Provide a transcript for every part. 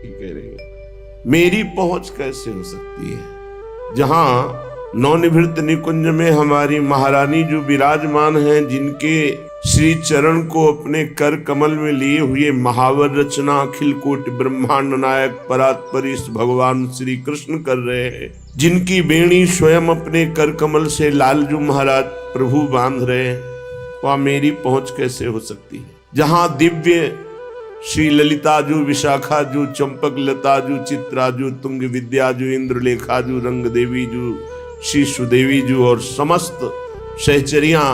कह रहे हैं, मेरी पहुंच कैसे हो सकती है। जहां नवनिभृत निकुंज में हमारी महारानी जो विराजमान हैं, जिनके श्री चरण को अपने कर कमल में लिए हुए महावर रचना अखिल कोटि ब्रह्मांड नायक परात्परीश भगवान श्री कृष्ण कर रहे हैं, जिनकी बेणी स्वयं अपने कर कमल से लालजू महाराज प्रभु बांध रहे हैं, वह मेरी पहुंच कैसे हो सकती है। जहां दिव्य श्री ललिताजू, विशाखाजू, चंपक लताजू, चित्राजू, तुंग विद्याजू, इंद्रलेखाजू, रंग देवीजू, श्री सुदेवीजू और समस्त सहचरियां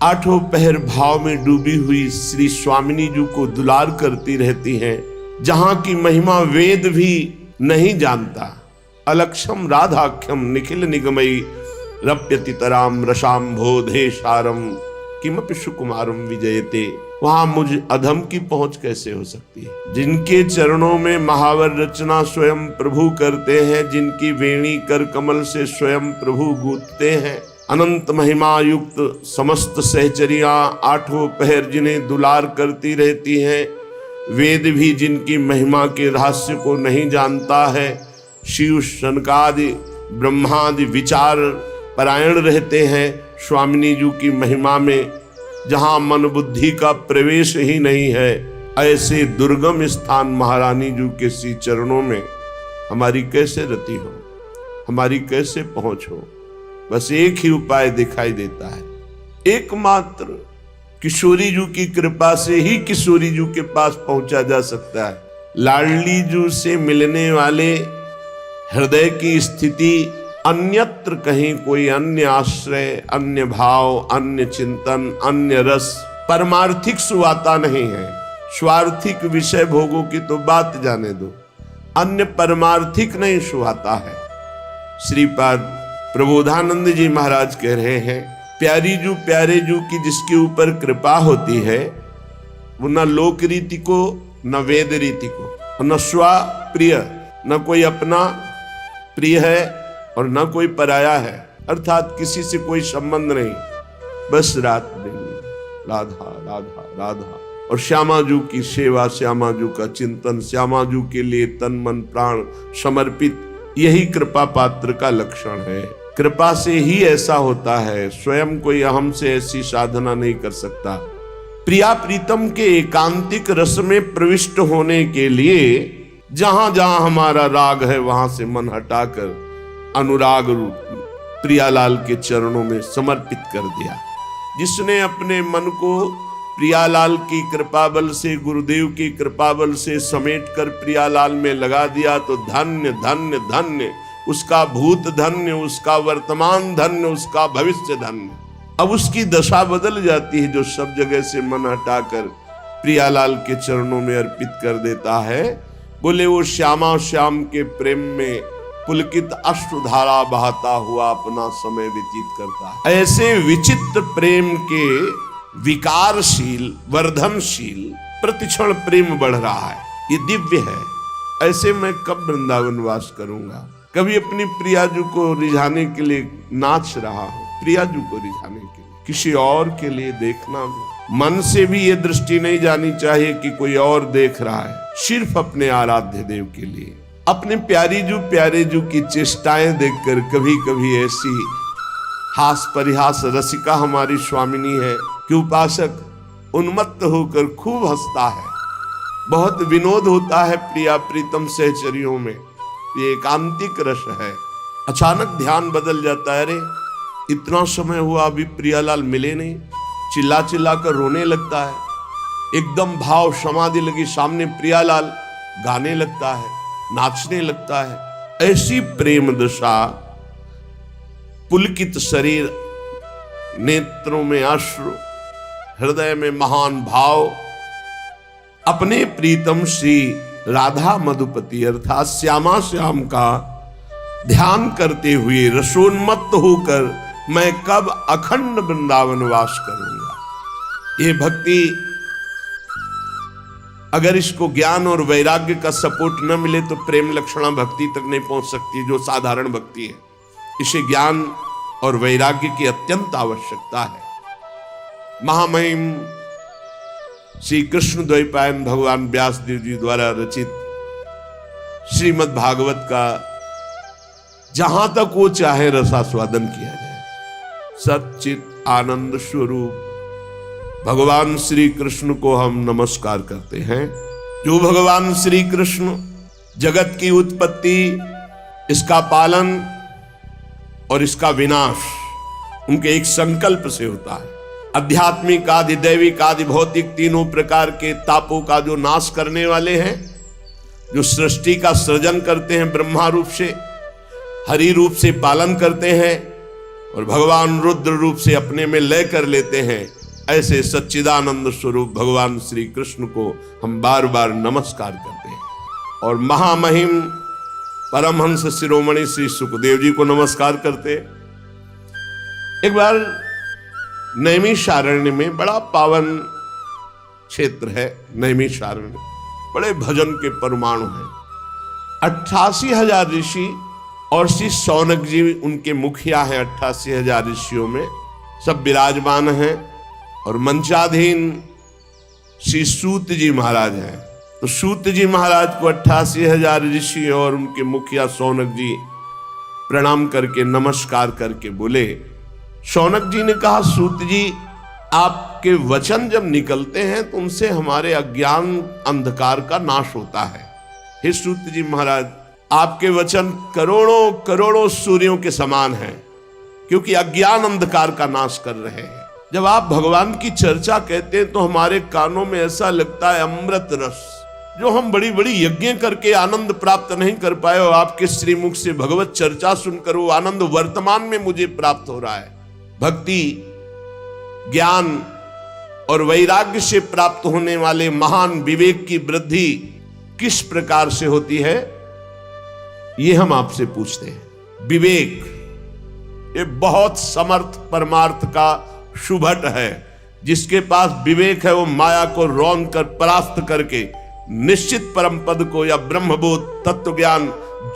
आठों पहर भाव में डूबी हुई श्री स्वामिनी जी को दुलार करती रहती हैं, जहां की महिमा वेद भी नहीं जानता। अलक्षम राधाख्यम निखिल निगमयी रप्यतितराम रसाम्भोधे सारम किमपि सुकुमारम विजयते। वहां मुझ अधम की पहुंच कैसे हो सकती है। जिनके चरणों में महावर रचना स्वयं प्रभु करते हैं, जिनकी वेणी कर कमल से स्वयं प्रभु गूंथते हैं, अनंत महिमा युक्त समस्त सहचरियां आठों पहर जिन्हें दुलार करती रहती हैं, वेद भी जिनकी महिमा के रहस्य को नहीं जानता है, शिव शनकादि ब्रह्मादि विचार परायण रहते हैं स्वामिनी जी की महिमा में, जहां मन बुद्धि का प्रवेश ही नहीं है, ऐसे दुर्गम स्थान महारानी जी के श्री चरणों में हमारी कैसे रति हो, हमारी कैसे पहुंच हो। बस एक ही उपाय दिखाई देता है, एकमात्र किशोरी जी की कृपा से ही किशोरी जी के पास पहुंचा जा सकता है। लाडली जी से मिलने वाले हृदय की स्थिति अन्यत्र कहीं कोई अन्य आश्रय, अन्य भाव, अन्य चिंतन, अन्य रस, परमार्थिक सुवाता नहीं है। स्वार्थिक विषय भोगों की तो बात जाने दो, अन्य परमार्थिक नहीं सुहाता है। श्रीपाद प्रबोधानंद जी महाराज कह रहे हैं, प्यारी जू प्यारे जू की जिसके ऊपर कृपा होती है, वो न लोक रीति को, न वेद रीति को, न स्व प्रिय, न कोई अपना प्रिय है और न कोई पराया है, अर्थात किसी से कोई संबंध नहीं, बस रात दिन राधा राधा राधा और श्यामाजू की सेवा, श्यामाजू का चिंतन, श्यामाजू के लिए तन मन प्राण समर्पित, यही कृपा पात्र का लक्षण है। कृपा से ही ऐसा होता है, स्वयं कोई अहम से ऐसी साधना नहीं कर सकता। प्रिया प्रीतम के एकांतिक रस में प्रविष्ट होने के लिए जहां जहां हमारा राग है वहां से मन हटाकर अनुराग रूप प्रियालाल के चरणों में समर्पित कर दिया। जिसने अपने मन को प्रियालाल की कृपा बल से, गुरुदेव की कृपा बल से समेट कर प्रियालाल में लगा दिया, तो धन्य धन्य धन्य उसका भूत धन्य, उसका वर्तमान धन्य, उसका भविष्य धन्य। अब उसकी दशा बदल जाती है, जो सब जगह से मन हटाकर प्रियालाल के चरणों में अर्पित कर देता है। बोले वो श्यामा श्याम के प्रेम में पुलकित अश्रुधारा बहाता हुआ अपना समय व्यतीत करता है। ऐसे विचित्र प्रेम के विकारशील, वर्धनशील प्रतिक्षण प्रेम बढ़ रहा है, ये दिव्य है। ऐसे मैं कब वृंदावन वास करूंगा। कभी अपनी प्रियाजू को रिझाने के लिए नाच रहा हूं, प्रियाजू को रिझाने के लिए, किसी और के लिए देखना भी, मन से भी ये दृष्टि नहीं जानी चाहिए कि कोई और देख रहा है, सिर्फ अपने आराध्य देव के लिए। अपने प्यारे जू की चेष्टाएं देखकर कभी कभी ऐसी हास परिहास रसिका हमारी स्वामिनी है कि उपासक उन्मत्त होकर खूब हंसता है। बहुत विनोद होता है प्रिया प्रीतम सहचरियों में, ये एकांतिक रस है। अचानक ध्यान बदल जाता है, अरे इतना समय हुआ अभी प्रियालाल मिले नहीं, चिल्ला चिल्ला कर रोने लगता है। एकदम भाव समाधि लगी, सामने प्रियालाल गाने लगता है, नाचने लगता है। ऐसी प्रेम दशा, पुलकित शरीर, नेत्रों में अश्रु, हृदय में महान भाव, अपने प्रीतम श्री राधा मधुपति अर्थात श्यामा श्याम का ध्यान करते हुए रसोन्मत्त होकर मैं कब अखंड वृंदावन वास करूंगा। ये भक्ति अगर इसको ज्ञान और वैराग्य का सपोर्ट न मिले तो प्रेम लक्षणा भक्ति तक नहीं पहुंच सकती, जो साधारण भक्ति है। इसे ज्ञान और वैराग्य की अत्यंत आवश्यकता है। महामहिम श्री कृष्ण द्वैपायन भगवान व्यासदेव जी द्वारा रचित श्रीमद् भागवत का जहां तक वो चाहे रसास्वादन किया जाए। सच्चित आनंद स्वरूप भगवान श्री कृष्ण को हम नमस्कार करते हैं। जो भगवान श्री कृष्ण जगत की उत्पत्ति, इसका पालन और इसका विनाश उनके एक संकल्प से होता है। आध्यात्मिक आदि दैविक आदि भौतिक तीनों प्रकार के तापों का जो नाश करने वाले हैं, जो सृष्टि का सृजन करते हैं, ब्रह्मा रूप से हरि रूप से पालन करते हैं और भगवान रुद्र रूप से अपने में लय कर लेते हैं, ऐसे सच्चिदानंद स्वरूप भगवान श्री कृष्ण को हम बार बार नमस्कार करते हैं। और महामहिम परमहंस शिरोमणि श्री सुखदेव जी को नमस्कार करते। एक बार नैमिषारण्य में, बड़ा पावन क्षेत्र है नैमिषारण्य, बड़े भजन के परमाणु हैं। 88,000 ऋषि और श्री शौनक जी उनके मुखिया हैं। 88,000 ऋषियों में सब विराजमान हैं और मंचाधीन श्री सूत जी महाराज हैं। तो सूत जी महाराज को 88,000 ऋषि और उनके मुखिया शौनक जी प्रणाम करके नमस्कार करके बोले। शौनक जी ने कहा, सूत जी, आपके वचन जब निकलते हैं तो उनसे हमारे अज्ञान अंधकार का नाश होता है। हे सूत जी महाराज, आपके वचन करोड़ों करोड़ों सूर्यों के समान हैं, क्योंकि अज्ञान अंधकार का नाश कर रहे हैं। जब आप भगवान की चर्चा कहते हैं तो हमारे कानों में ऐसा लगता है अमृत रस, जो हम बड़ी बड़ी यज्ञ करके आनंद प्राप्त नहीं कर पाए, और आपके श्रीमुख से भगवत चर्चा सुनकर वो आनंद वर्तमान में मुझे प्राप्त हो रहा है। भक्ति, ज्ञान और वैराग्य से प्राप्त होने वाले महान विवेक की वृद्धि किस प्रकार से होती है, ये हम आपसे पूछते हैं। विवेक ये बहुत समर्थ परमार्थ का शुभट है। जिसके पास विवेक है वो माया को रौंद कर परास्त करके निश्चित परम पद को या ब्रह्मबोध तत्व ज्ञान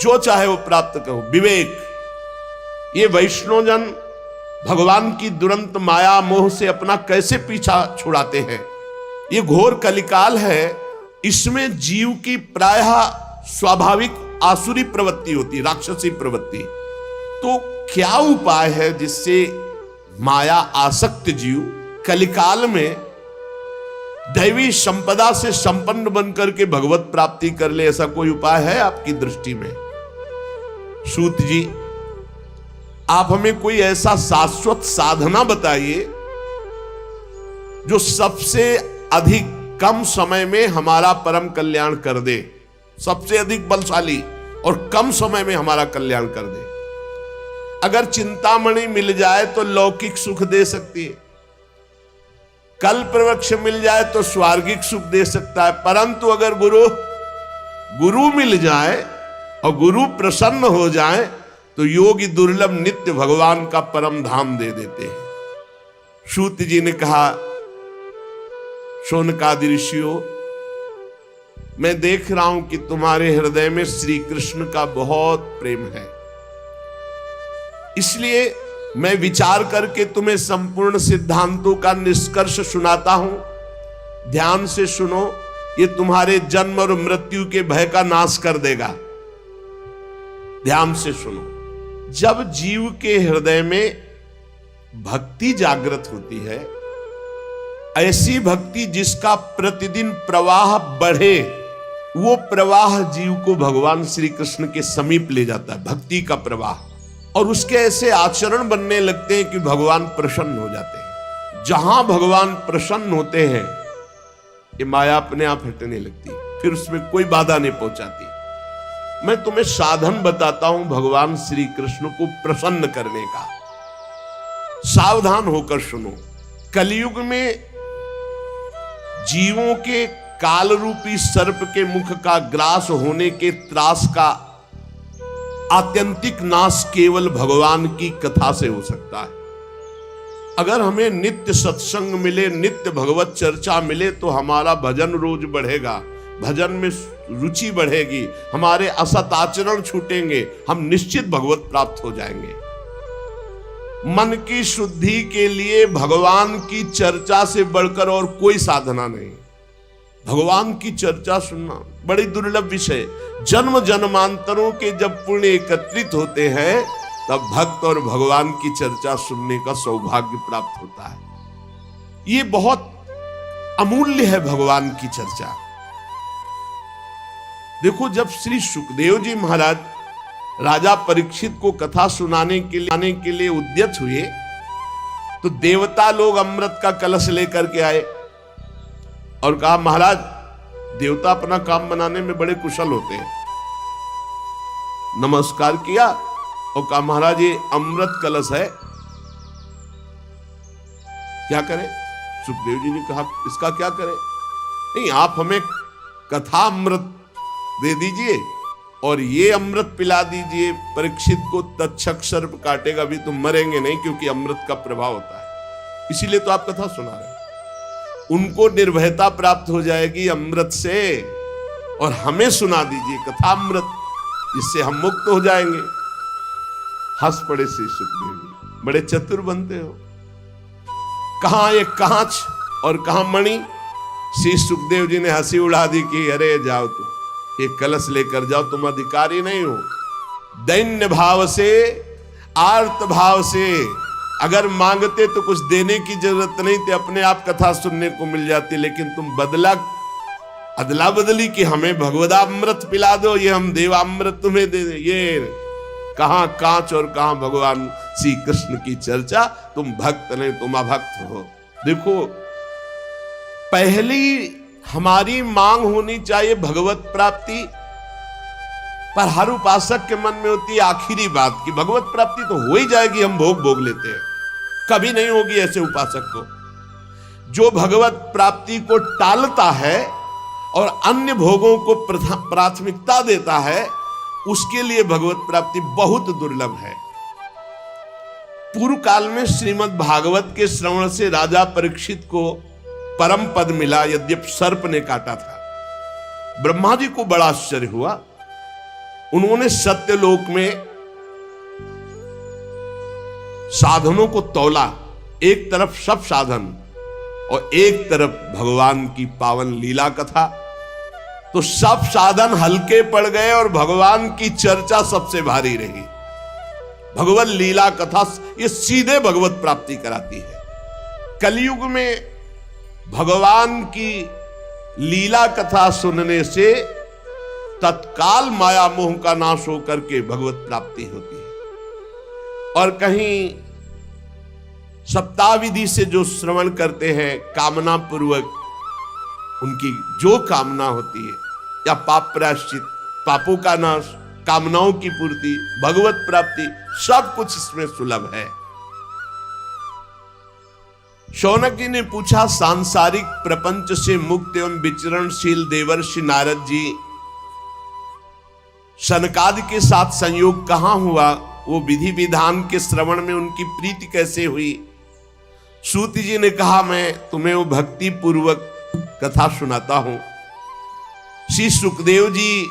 जो चाहे वो प्राप्त करो। विवेक, ये वैष्णवजन भगवान की दुरंत माया मोह से अपना कैसे पीछा छुड़ाते हैं। ये घोर कलिकाल है, इसमें जीव की प्रायः स्वाभाविक आसुरी प्रवृत्ति होती, राक्षसी प्रवृत्ति। तो क्या उपाय है जिससे माया आसक्त जीव कलिकाल में दैवी संपदा से संपन्न बनकर के भगवत प्राप्ति कर ले? ऐसा कोई उपाय है आपकी दृष्टि में? सूत जी, आप हमें कोई ऐसा शाश्वत साधना बताइए जो सबसे अधिक कम समय में हमारा परम कल्याण कर दे, सबसे अधिक बलशाली और कम समय में हमारा कल्याण कर दे। अगर चिंतामणि मिल जाए तो लौकिक सुख दे सकती है, कल्प वृक्ष मिल जाए तो स्वर्गिक सुख दे सकता है, परंतु अगर गुरु मिल जाए और गुरु प्रसन्न हो जाए तो योगी दुर्लभ नित्य भगवान का परम धाम दे देते हैं। सूत जी ने कहा, शौनकादि ऋषियों, मैं देख रहा हूं कि तुम्हारे हृदय में श्री कृष्ण का बहुत प्रेम है, इसलिए मैं विचार करके तुम्हें संपूर्ण सिद्धांतों का निष्कर्ष सुनाता हूं। ध्यान से सुनो, ये तुम्हारे जन्म और मृत्यु के भय का नाश कर देगा। ध्यान से सुनो। जब जीव के हृदय में भक्ति जागृत होती है, ऐसी भक्ति जिसका प्रतिदिन प्रवाह बढ़े, वो प्रवाह जीव को भगवान श्री कृष्ण के समीप ले जाता है, भक्ति का प्रवाह। और उसके ऐसे आचरण बनने लगते हैं कि भगवान प्रसन्न हो जाते हैं। जहां भगवान प्रसन्न होते हैं, ये माया अपने आप हटने लगती है, फिर उसमें कोई बाधा नहीं पहुंचाती। मैं तुम्हें साधन बताता हूं भगवान श्री कृष्ण को प्रसन्न करने का। सावधान होकर सुनो। कलयुग में जीवों के काल रूपी सर्प के मुख का ग्रास होने के त्रास का आत्यंतिक नाश केवल भगवान की कथा से हो सकता है। अगर हमें नित्य सत्संग मिले, नित्य भगवत चर्चा मिले, तो हमारा भजन रोज बढ़ेगा, भजन में रुचि बढ़ेगी, हमारे असत आचरण छूटेंगे, हम निश्चित भगवत प्राप्त हो जाएंगे। मन की शुद्धि के लिए भगवान की चर्चा से बढ़कर और कोई साधना नहीं। भगवान की चर्चा सुनना बड़ी दुर्लभ विषय। जन्म जन्मांतरों के जब पुण्य एकत्रित होते हैं तब भक्त और भगवान की चर्चा सुनने का सौभाग्य प्राप्त होता है। ये बहुत अमूल्य है भगवान की चर्चा। देखो, जब श्री सुखदेव जी महाराज राजा परीक्षित को कथा सुनाने के लिए उद्यत हुए तो देवता लोग अमृत का कलश लेकर के आए और कहा, महाराज, देवता अपना काम बनाने में बड़े कुशल होते हैं। नमस्कार किया और कहा, महाराज, ये अमृत कलश है, क्या करें? सुखदेव जी ने कहा, इसका क्या करें? नहीं, आप हमें कथा अमृत दे दीजिए और ये अमृत पिला दीजिए। परीक्षित को तक्षक सर्प काटेगा भी, तुम मरेंगे नहीं, क्योंकि अमृत का प्रभाव होता है। इसीलिए तो आप कथा सुना रहे हैं। उनको निर्भयता प्राप्त हो जाएगी अमृत से, और हमें सुना दीजिए कथा अमृत, जिससे हम मुक्त हो जाएंगे। हंस पड़े श्री सुखदेव जी, बड़े चतुर बनते हो। कहां एक कांच और कहां मणि। श्री सुखदेव जी ने हंसी उड़ा दी कि अरे जाओ, तुम एक कलश लेकर जाओ, तुम अधिकारी नहीं हो। दैन्य भाव से, आर्त भाव से अगर मांगते तो कुछ देने की जरूरत नहीं थी, अपने आप कथा सुनने को मिल जाती। लेकिन तुम अदला बदली कि हमें भगवदामृत पिला दो, ये हम देवामृत तुम्हें दे दे। ये कहां कांच और कहां भगवान श्री कृष्ण की चर्चा। तुम भक्त नहीं, तुम अभक्त हो। देखो, पहली हमारी मांग होनी चाहिए भगवत प्राप्ति, पर हर उपासक के मन में होती है आखिरी बात कि भगवत प्राप्ति तो हो ही जाएगी, हम भोग लेते हैं। कभी नहीं होगी ऐसे उपासक को। जो भगवत प्राप्ति को टालता है और अन्य भोगों को प्राथमिकता देता है, उसके लिए भगवत प्राप्ति बहुत दुर्लभ है। पूर्व काल में श्रीमद् भागवत के श्रवण से राजा परीक्षित को परम पद मिला, यद्यपि सर्प ने काटा था। ब्रह्मा जी को बड़ा आश्चर्य हुआ। उन्होंने सत्यलोक में साधनों को तौला, एक तरफ सब साधन और एक तरफ भगवान की पावन लीला कथा। तो सब साधन हल्के पड़ गए और भगवान की चर्चा सबसे भारी रही। भगवत लीला कथा ये सीधे भगवत प्राप्ति कराती है। कलयुग में भगवान की लीला कथा सुनने से तत्काल माया मोह का नाश होकर के भगवत प्राप्ति होती है। और कहीं सप्ताह विधि से जो श्रवण करते हैं कामना पूर्वक, उनकी जो कामना होती है, या पाप प्रायश्चित, पापों का नाश, कामनाओं की पूर्ति, भगवत प्राप्ति, सब कुछ इसमें सुलभ है। शौनक जी ने पूछा, सांसारिक प्रपंच से मुक्त एवं विचरणशील देवर्षि नारद जी, सनकादि के साथ संयोग कहां हुआ? वो विधि विधान के श्रवण में उनकी प्रीति कैसे हुई? सूत जी ने कहा, मैं तुम्हें वो भक्ति पूर्वक कथा सुनाता हूं। श्री सुखदेव जी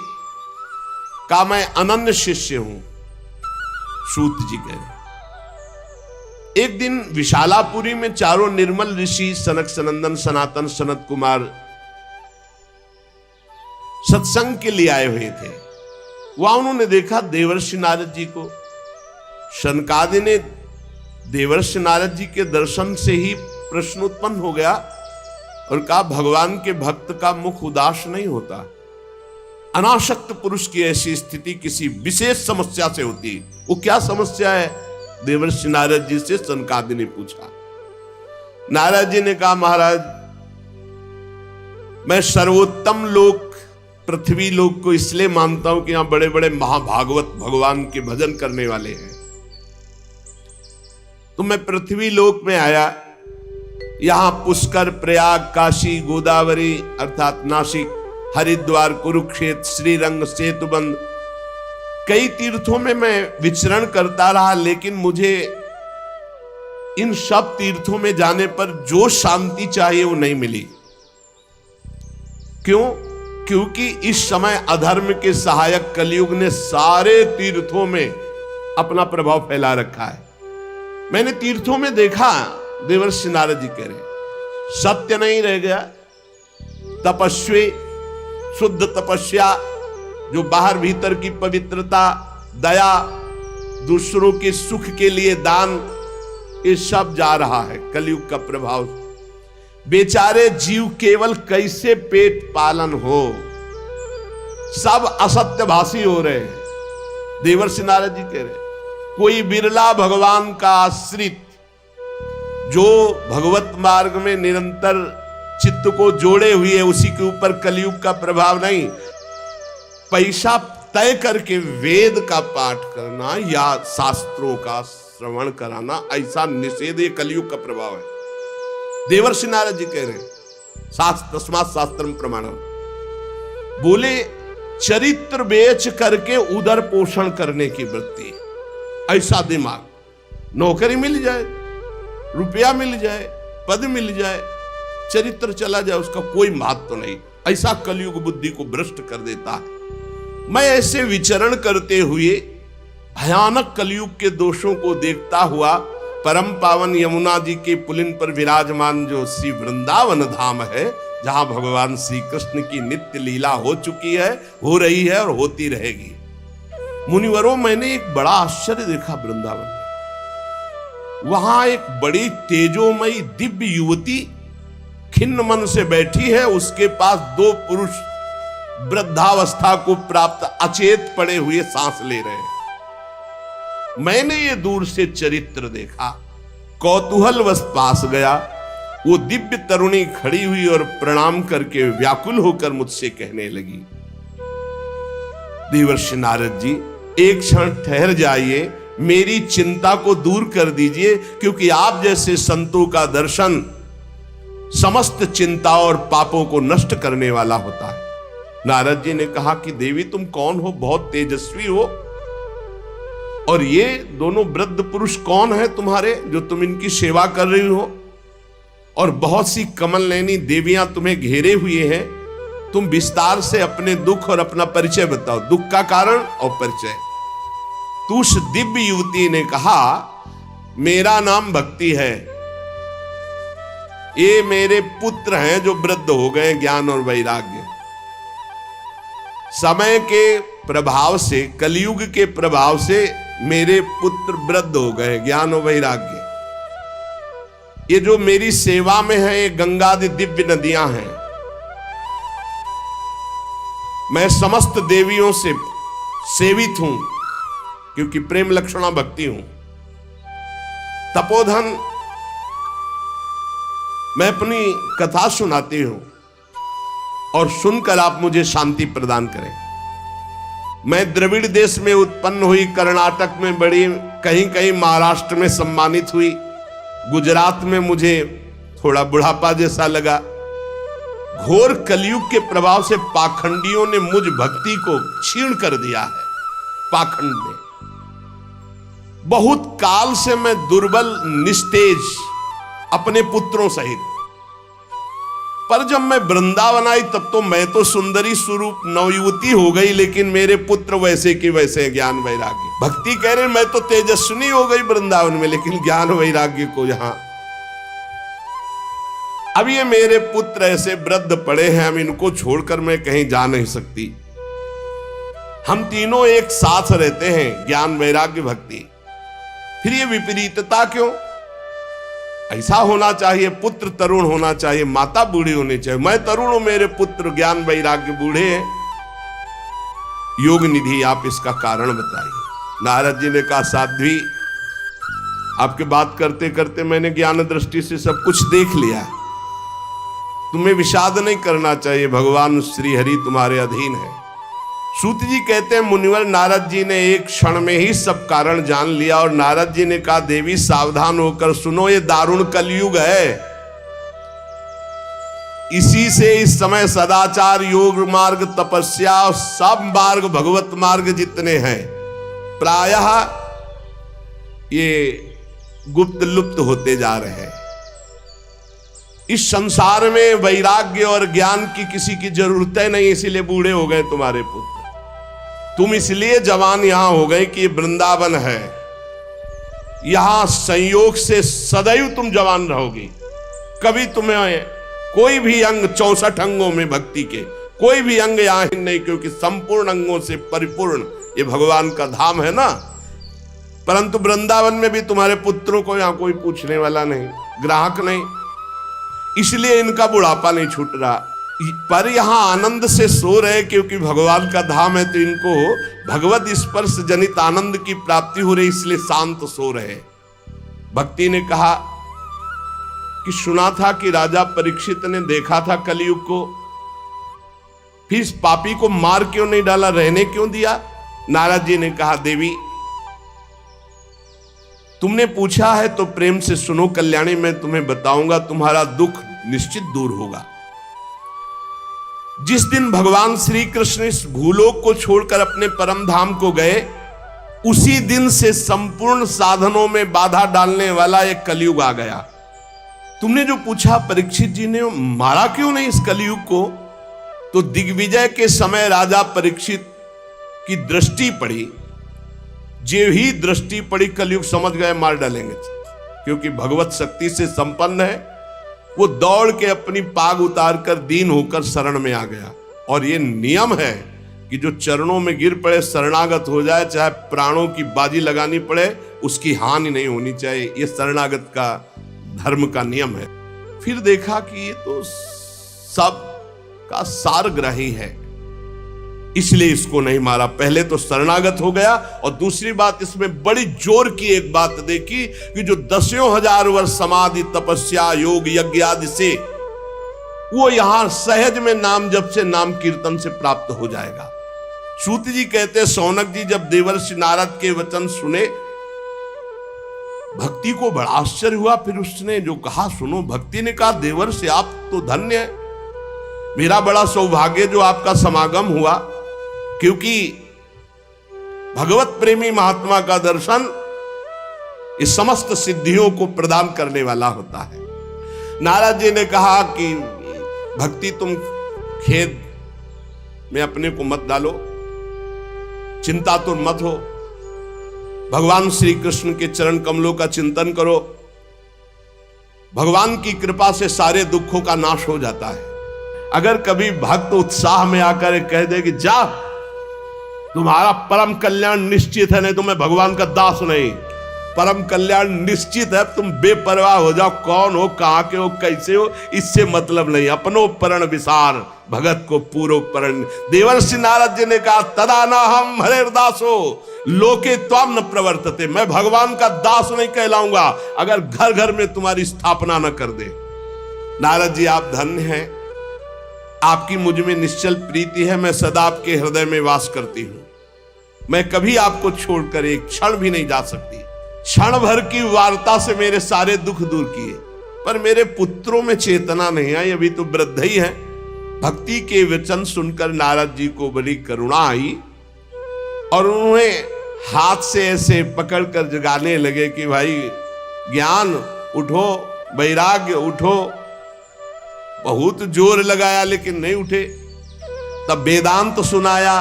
का मैं अनन्य शिष्य हूं। सूत जी कह रहे, एक दिन विशालापुरी में चारों निर्मल ऋषि सनक सनंदन सनातन सनत कुमार सत्संग के लिए आए हुए थे। वहां उन्होंने देखा देवर्षि नारद जी को। शनकादि ने देवर्षि नारद जी के दर्शन से ही प्रश्न उत्पन्न हो गया और कहा, भगवान के भक्त का मुख उदास नहीं होता। अनासक्त पुरुष की ऐसी स्थिति किसी विशेष समस्या से होती है। वो क्या समस्या है? देवर्षि नारद जी से सनकादि ने पूछा। नारद जी ने कहा, महाराज, मैं सर्वोत्तम लोक पृथ्वी लोक को इसलिए मानता हूं कि यहां बड़े बड़े महाभागवत भगवान के भजन करने वाले हैं। तो मैं पृथ्वी लोक में आया। यहां पुष्कर, प्रयाग, काशी, गोदावरी अर्थात नासिक, हरिद्वार, कुरुक्षेत्र, श्रीरंग, सेतुबंध, कई तीर्थों में मैं विचरण करता रहा, लेकिन मुझे इन सब तीर्थों में जाने पर जो शांति चाहिए वो नहीं मिली। क्यों? क्योंकि इस समय अधर्म के सहायक कलयुग ने सारे तीर्थों में अपना प्रभाव फैला रखा है। मैंने तीर्थों में देखा, देवर्षि नारद जी कह रहे, सत्य नहीं रह गया। तपस्वी, शुद्ध तपस्या, जो बाहर भीतर की पवित्रता, दया, दूसरों के सुख के लिए दान, ये सब जा रहा है कलयुग का प्रभाव। बेचारे जीव केवल कैसे पेट पालन हो, सब असत्यभाषी हो रहे हैं। देवर्षि नारद जी कह रहे कोई बिरला भगवान का आश्रित जो भगवत मार्ग में निरंतर चित्त को जोड़े हुए है, उसी के ऊपर कलयुग का प्रभाव नहीं। पैसा तय करके वेद का पाठ करना या शास्त्रों का श्रवण कराना, ऐसा निषेध ये कलयुग का प्रभाव है। देवर्षि नारद जी कह रहे हैं शास्त्र तस्मात् शास्त्रम प्रमाणम, बोले चरित्र बेच करके उदर पोषण करने की वृत्ति, ऐसा दिमाग, नौकरी मिल जाए, रुपया मिल जाए, पद मिल जाए, चरित्र चला जाए, उसका कोई महत्व नहीं, ऐसा कलयुग बुद्धि को भ्रष्ट कर देता है। मैं ऐसे विचरण करते हुए भयानक कलयुग के दोषों को देखता हुआ परम पावन यमुना जी के पुलिन पर विराजमान जो श्री वृंदावन धाम है, जहां भगवान श्री कृष्ण की नित्य लीला हो चुकी है, हो रही है और होती रहेगी। मुनिवरों, मैंने एक बड़ा आश्चर्य देखा वृंदावन में। वहां एक बड़ी तेजोमयी दिव्य युवती खिन्न मन से बैठी है, उसके पास दो पुरुष वृद्धावस्था को प्राप्त अचेत पड़े हुए सांस ले रहे हैं। मैंने ये दूर से चरित्र देखा, कौतूहलवश पास गया। वो दिव्य तरुणी खड़ी हुई और प्रणाम करके व्याकुल होकर मुझसे कहने लगी, देवर्षि नारद जी, एक क्षण ठहर जाइए, मेरी चिंता को दूर कर दीजिए, क्योंकि आप जैसे संतों का दर्शन समस्त चिंता और पापों को नष्ट करने वाला होता है। नारद जी ने कहा कि देवी तुम कौन हो, बहुत तेजस्वी हो, और ये दोनों वृद्ध पुरुष कौन है तुम्हारे जो तुम इनकी सेवा कर रही हो, और बहुत सी कमल नैनी देवियां तुम्हें घेरे हुए हैं। तुम विस्तार से अपने दुख और अपना परिचय बताओ, दुख का कारण और परिचय। तो उस दिव्य युवती ने कहा, मेरा नाम भक्ति है, ये मेरे पुत्र हैं जो वृद्ध हो गए ज्ञान और वैराग्य। समय के प्रभाव से, कलयुग के प्रभाव से मेरे पुत्र वृद्ध हो गए ज्ञान और वैराग्य। ये जो मेरी सेवा में है, ये गंगा आदि दिव्य नदियां हैं। मैं समस्त देवियों से सेवित हूं, क्योंकि प्रेम लक्षणा भक्ति हूं। तपोधन, मैं अपनी कथा सुनाती हूं और सुनकर आप मुझे शांति प्रदान करें। मैं द्रविड़ देश में उत्पन्न हुई, कर्नाटक में बड़ी, कहीं कहीं महाराष्ट्र में सम्मानित हुई, गुजरात में मुझे थोड़ा बुढ़ापा जैसा लगा। घोर कलयुग के प्रभाव से पाखंडियों ने मुझ भक्ति को छीण कर दिया है। पाखंड ने बहुत काल से मैं दुर्बल, निस्तेज, अपने पुत्रों सहित, पर जब मैं वृंदावन आई तब तो मैं तो सुंदरी स्वरूप नवयुवती हो गई, लेकिन मेरे पुत्र वैसे के वैसे ज्ञान वैराग्य। भक्ति कह रहे मैं तो तेजस्विनी हो गई वृंदावन में, लेकिन ज्ञान वैराग्य को यहां। अब ये मेरे पुत्र ऐसे वृद्ध पड़े हैं, हम इनको छोड़कर मैं कहीं जा नहीं सकती। हम तीनों एक साथ रहते हैं, ज्ञान वैराग्य भक्ति। फिर ये विपरीतता क्यों? ऐसा होना चाहिए, पुत्र तरुण होना चाहिए, माता बूढ़ी होनी चाहिए। मैं तरुण हूं, मेरे पुत्र ज्ञान वैराग्य बूढ़े हैं। योग निधि, आप इसका कारण बताइए। नारद जी ने कहा, साध्वी, आपके बात करते करते मैंने ज्ञान दृष्टि से सब कुछ देख लिया। तुम्हें विषाद नहीं करना चाहिए, भगवान श्री हरि तुम्हारे अधीन है। सूत जी कहते हैं, मुनिवर नारद जी ने एक क्षण में ही सब कारण जान लिया, और नारद जी ने कहा, देवी सावधान होकर सुनो, ये दारुण कलयुग है। इसी से इस समय सदाचार, योग मार्ग, तपस्या, सब मार्ग, भगवत मार्ग जितने हैं, प्रायः ये गुप्त लुप्त होते जा रहे हैं। इस संसार में वैराग्य और ज्ञान की किसी की जरूरत है नहीं, इसीलिए बूढ़े हो गए तुम्हारे पुत्र। तुम इसलिए जवान यहां हो गए कि वृंदावन है, यहां संयोग से सदैव तुम जवान रहोगी। कभी तुम्हें कोई भी अंग 64 अंगों में भक्ति के कोई भी अंग यहाँ नहीं, क्योंकि संपूर्ण अंगों से परिपूर्ण ये भगवान का धाम है ना। परंतु वृंदावन में भी तुम्हारे पुत्रों को यहाँ कोई पूछने वाला नहीं, ग्राहक नहीं, इसलिए इनका बुढ़ापा नहीं छूट रहा। पर यहाँ आनंद से सो रहे, क्योंकि भगवान का धाम है तो इनको भगवत स्पर्श जनित आनंद की प्राप्ति हो रही, इसलिए शांत सो रहे। भक्ति ने कहा कि सुना था कि राजा परीक्षित ने देखा था कलयुग को, फिर इस पापी को मार क्यों नहीं डाला, रहने क्यों दिया? नारद जी ने कहा, देवी तुमने पूछा है तो प्रेम से सुनो कल्याणी, मैं तुम्हें बताऊंगा, तुम्हारा दुख निश्चित दूर होगा। जिस दिन भगवान श्री कृष्ण इस भूलोक को छोड़कर अपने परम धाम को गए, उसी दिन से संपूर्ण साधनों में बाधा डालने वाला एक कलयुग आ गया। तुमने जो पूछा परीक्षित जी ने मारा क्यों नहीं इस कलयुग को, तो दिग्विजय के समय राजा परीक्षित की दृष्टि पड़ी, जो ही दृष्टि पड़ी कलयुग समझ गए मार डालेंगे, क्योंकि भगवत शक्ति से संपन्न है। वो दौड़ के अपनी पाग उतार कर दीन होकर शरण में आ गया। और ये नियम है कि जो चरणों में गिर पड़े, शरणागत हो जाए, चाहे प्राणों की बाजी लगानी पड़े, उसकी हानि नहीं होनी चाहिए। ये शरणागत का धर्म का नियम है। फिर देखा कि ये तो सब का सारग्राही है, इसलिए इसको नहीं मारा। पहले तो शरणागत हो गया, और दूसरी बात इसमें बड़ी जोर की एक बात देखी कि जो 10,000 वर्ष समाधि तपस्या योग यज्ञ आदि से वो यहां सहज में नाम जप से नाम कीर्तन से प्राप्त हो जाएगा। सूत जी कहते, सौनक जी जब देवर्षि नारद के वचन सुने, भक्ति को बड़ा आश्चर्य हुआ। फिर उसने जो कहा सुनो, भक्ति ने कहा, देवर्षि आप तो धन्य है, मेरा बड़ा सौभाग्य जो आपका समागम हुआ, क्योंकि भगवत प्रेमी महात्मा का दर्शन इस समस्त सिद्धियों को प्रदान करने वाला होता है। नारद जी ने कहा कि भक्ति तुम खेद में अपने को मत डालो, चिंता तो मत हो, भगवान श्री कृष्ण के चरण कमलों का चिंतन करो, भगवान की कृपा से सारे दुखों का नाश हो जाता है। अगर कभी भक्त उत्साह में आकर कह दे कि जा तुम्हारा परम कल्याण निश्चित है, नहीं तो मैं भगवान का दास नहीं, परम कल्याण निश्चित है, तुम बेपरवाह हो जाओ, कौन हो, कहां के हो, कैसे हो, इससे मतलब नहीं, अपनो परण विसार भगत को पूरो परण। देवर्षि नारद जी ने कहा, तदा न हम हरेर्दासो लोके त्वाम न प्रवर्तते, मैं भगवान का दास नहीं कहलाऊंगा अगर घर घर में तुम्हारी स्थापना न कर दे। नारद जी आप धन्य हैं, आपकी मुझ में निश्चल प्रीति है, मैं सदा आपके हृदय में वास करती हूं, मैं कभी आपको छोड़कर एक क्षण भी नहीं जा सकती। क्षण भर की वार्ता से मेरे सारे दुख दूर किए, पर मेरे पुत्रों में चेतना नहीं आई, अभी तो वृद्ध ही है। भक्ति के वचन सुनकर नारद जी को बड़ी करुणा आई और उन्होंने हाथ से ऐसे पकड़कर जगाने लगे कि भाई ज्ञान उठो, वैराग्य उठो। बहुत जोर लगाया लेकिन नहीं उठे। तब वेदांत सुनाया,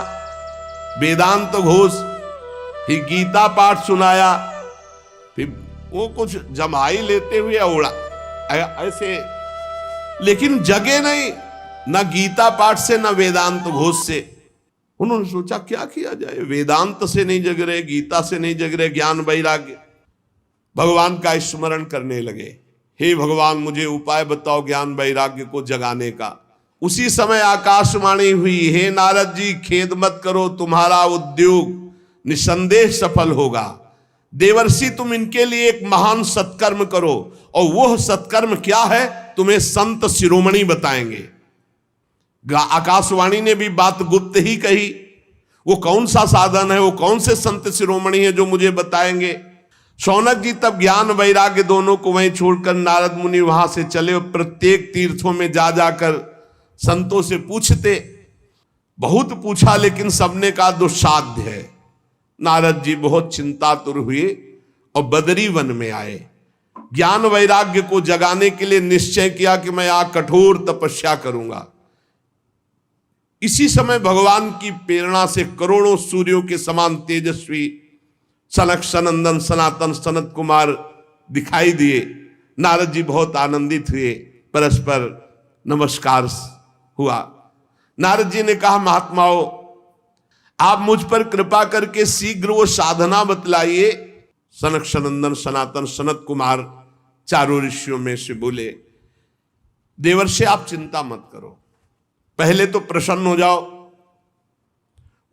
वेदांत घोष, फिर गीता पाठ सुनाया, फिर वो कुछ जमाई लेते हुए उड़ा ऐसे, लेकिन जगे नहीं, न गीता पाठ से न वेदांत घोष से। उन्होंने सोचा क्या किया जाए, वेदांत से नहीं जग रहे, गीता से नहीं जग रहे, ज्ञान वैराग्य। भगवान का स्मरण करने लगे, हे भगवान मुझे उपाय बताओ ज्ञान वैराग्य को जगाने का। उसी समय आकाशवाणी हुई, हे नारद जी खेद मत करो, तुम्हारा उद्योग निसंदेह सफल होगा। देवर्षि तुम इनके लिए एक महान सत्कर्म करो, और वह सत्कर्म क्या है तुम्हें संत शिरोमणि बताएंगे। आकाशवाणी ने भी बात गुप्त ही कही, वो कौन सा साधन है, वो कौन से संत शिरोमणि है जो मुझे बताएंगे। शौनक जी तब ज्ञान वैराग्य दोनों को वहीं छोड़कर नारद मुनि वहां से चले और प्रत्येक तीर्थों में जा जाकर संतों से पूछते। बहुत पूछा लेकिन सबने कहा दुस्साध्य है। नारद जी बहुत चिंतातुर हुए और बदरी वन में आए। ज्ञान वैराग्य को जगाने के लिए निश्चय किया कि मैं यहाँ कठोर तपस्या करूंगा। इसी समय भगवान की प्रेरणा से करोड़ों सूर्यों के समान तेजस्वी सनक सनंदन सनातन सनत कुमार दिखाई दिए। नारद जी बहुत आनंदित हुए, परस्पर नमस्कार हुआ। नारद जी ने कहा, महात्माओं, आप मुझ पर कृपा करके शीघ्र वो साधना बतलाइए। सनक सनंदन सनातन सनत कुमार चारों ऋषियों में से बोले, देवर्षि आप चिंता मत करो, पहले तो प्रसन्न हो जाओ।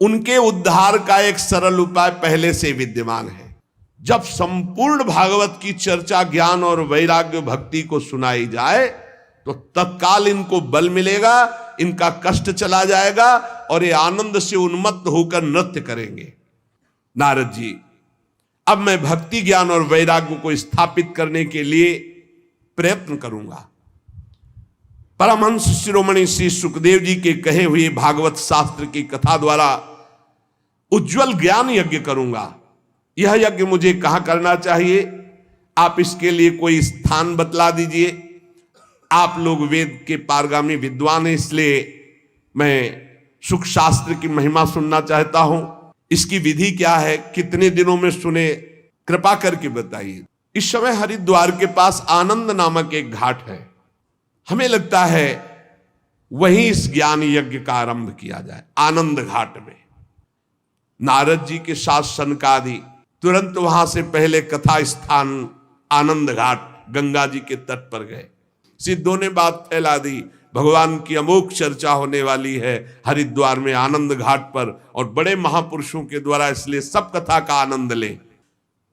उनके उद्धार का एक सरल उपाय पहले से विद्यमान है। जब संपूर्ण भागवत की चर्चा ज्ञान और वैराग्य भक्ति को सुनाई जाए तो तत्काल इनको बल मिलेगा, इनका कष्ट चला जाएगा और ये आनंद से उन्मत्त होकर नृत्य करेंगे। नारद जी, अब मैं भक्ति ज्ञान और वैराग्य को स्थापित करने के लिए प्रयत्न करूंगा। परमहंस शिरोमणि श्री सुखदेव जी के कहे हुए भागवत शास्त्र की कथा द्वारा उज्जवल ज्ञान यज्ञ करूंगा। यह यज्ञ मुझे कहां करना चाहिए, आप इसके लिए कोई स्थान बतला दीजिए। आप लोग वेद के पारगामी विद्वान हैं, इसलिए मैं सुख शास्त्र की महिमा सुनना चाहता हूं। इसकी विधि क्या है, कितने दिनों में सुने, कृपा करके बताइए। इस समय हरिद्वार के पास आनंद नामक एक घाट है। हमें लगता है वहीं इस ज्ञान यज्ञ का आरंभ किया जाए, आनंद घाट में। नारद जी के साथ सनकादि तुरंत वहां से पहले कथा स्थान आनंद घाट गंगा जी के तट पर गए। सिद्धों ने बात फैला दी, भगवान की अमोघ चर्चा होने वाली है हरिद्वार में आनंद घाट पर और बड़े महापुरुषों के द्वारा, इसलिए सब कथा का आनंद लें।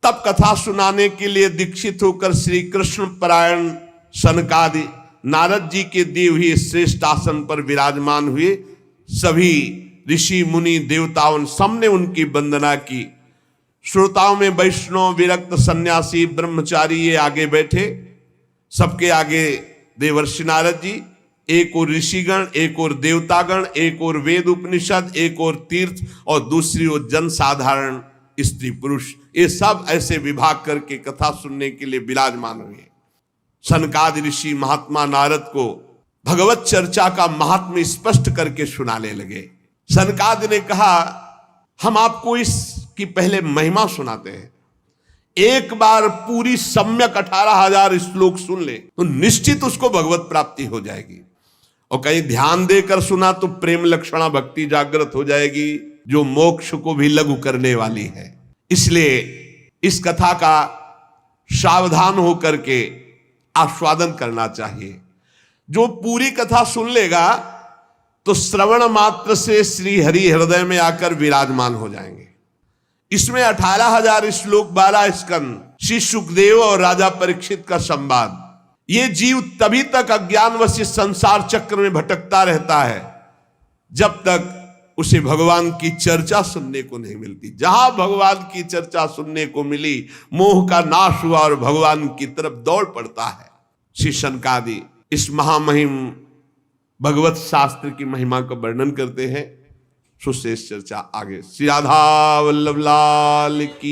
तब कथा सुनाने के लिए दीक्षित होकर श्री कृष्ण परायण सनकादि नारद जी के दिए हुए श्रेष्ठ आसन पर विराजमान हुए। सभी ऋषि मुनि देवताओं सबने उनकी वंदना की। श्रोताओं में वैष्णव, विरक्त, सन्यासी, ब्रह्मचारी ये आगे बैठे। सबके आगे देवर्षि नारद जी, एक और ऋषिगण, एक और देवतागण, एक और वेद उपनिषद, एक और तीर्थ और दूसरी ओर जन साधारण स्त्री पुरुष, ये सब ऐसे विभाग करके कथा सुनने के लिए विराजमान हुए। सनकादि ऋषि महात्मा नारद को भगवत चर्चा का महात्म्य स्पष्ट करके सुनाने लगे। सनकादि ने कहा, हम आपको इसकी पहले महिमा सुनाते हैं। एक बार पूरी सम्यक 18,000 श्लोक सुन ले तो निश्चित उसको भगवत प्राप्ति हो जाएगी। और कहीं ध्यान देकर सुना तो प्रेम लक्षणा भक्ति जागृत हो जाएगी, जो मोक्ष को भी लघु करने वाली है। इसलिए इस कथा का सावधान होकर के आस्वादन करना चाहिए। जो पूरी कथा सुन लेगा तो श्रवण मात्र से श्री हरि हृदय में आकर विराजमान हो जाएंगे। इसमें 18,000 श्लोक, 12 स्कंद, श्री सुखदेव और राजा परीक्षित का संवाद। ये जीव तभी तक अज्ञानवश इस संसार चक्र में भटकता रहता है जब तक उसे भगवान की चर्चा सुनने को नहीं मिलती। जहां भगवान की चर्चा सुनने को मिली, मोह का नाश हुआ और भगवान की तरफ दौड़ पड़ता है। श्री सनकादि इस महामहिम भगवत शास्त्र की महिमा का वर्णन करते हैं। सुशेष चर्चा आगे। श्री राधा वल्लभ लाल की।